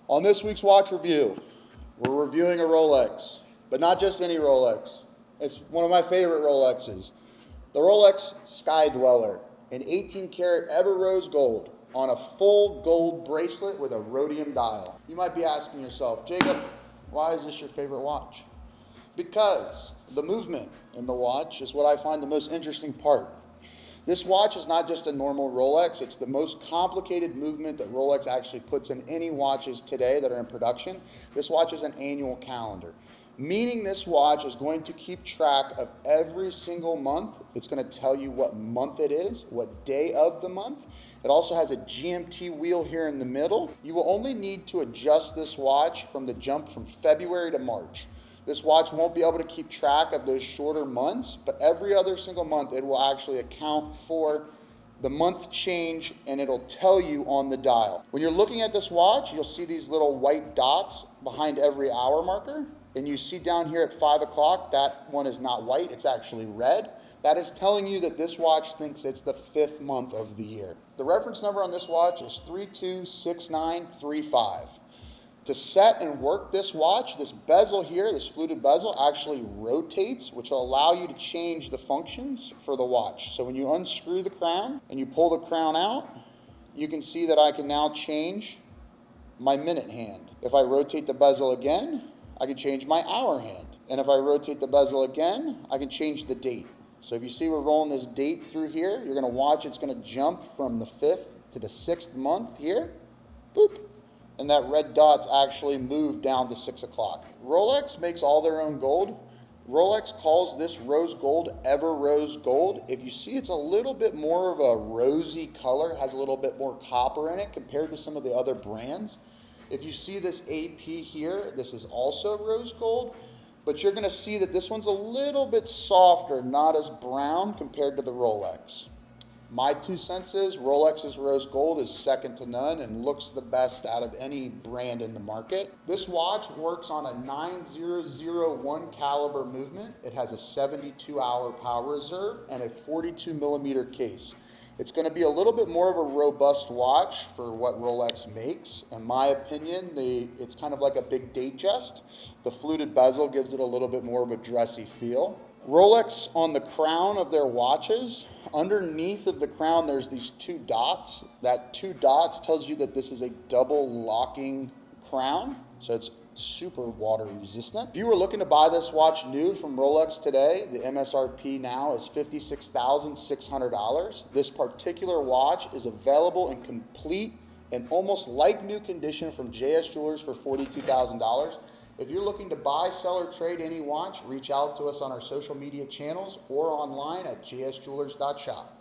On this week's watch review, we're reviewing a Rolex, but not just any Rolex. It's one of my favorite Rolexes, the Rolex Sky-Dweller, an 18-karat Everose Gold on a full gold bracelet with a rhodium dial. You might be asking yourself, Jacob, why is this your favorite watch? Because the movement in the watch is what I find the most interesting part. This watch is not just a normal Rolex, it's the most complicated movement that Rolex actually puts in any watches today that are in production. This watch is an annual calendar, meaning this watch is going to keep track of every single month. It's going to tell you what month it is, what day of the month. It also has a GMT wheel here in the middle. You will only need to adjust this watch from the jump from February to March. This watch won't be able to keep track of those shorter months, but every other single month it will actually account for the month change, and it'll tell you on the dial. When you're looking at this watch, you'll see these little white dots behind every hour marker, and you see down here at 5 o'clock, that one is not white, it's actually red. That is telling you that this watch thinks it's the 5th month of the year. The reference number on this watch is 326935. To set and work this watch, this bezel here, this fluted bezel, actually rotates, which will allow you to change the functions for the watch. So when you unscrew the crown and you pull the crown out, you can see that I can now change my minute hand. If I rotate the bezel again, I can change my hour hand. And if I rotate the bezel again, I can change the date. So if you see we're rolling this date through here, you're gonna watch it's gonna jump from the 5th to the 6th month here, boop. And that red dot's actually moved down to 6 o'clock. Rolex makes all their own gold. Rolex calls this rose gold Everose Gold. If you see, it's a little bit more of a rosy color, has a little bit more copper in it compared to some of the other brands. If you see this AP here, this is also rose gold, but you're gonna see that this one's a little bit softer, not as brown compared to the Rolex. My 2 cents is Rolex's rose gold is second to none and looks the best out of any brand in the market. This watch works on a 9001 caliber movement. It has a 72-hour power reserve and a 42 millimeter case. It's going to be a little bit more of a robust watch for what Rolex makes. In my opinion, it's kind of like a big Datejust. The fluted bezel gives it a little bit more of a dressy feel. Rolex, on the crown of their watches, underneath of the crown there's these 2 dots. That 2 dots tells you that this is a double locking crown, so it's super water resistant. If you were looking to buy this watch new from Rolex today, the MSRP now is $56,600. This particular watch is available in complete and almost like new condition from JS Jewelers for $42,000. If you're looking to buy, sell, or trade any watch, reach out to us on our social media channels or online at jsjewelers.shop.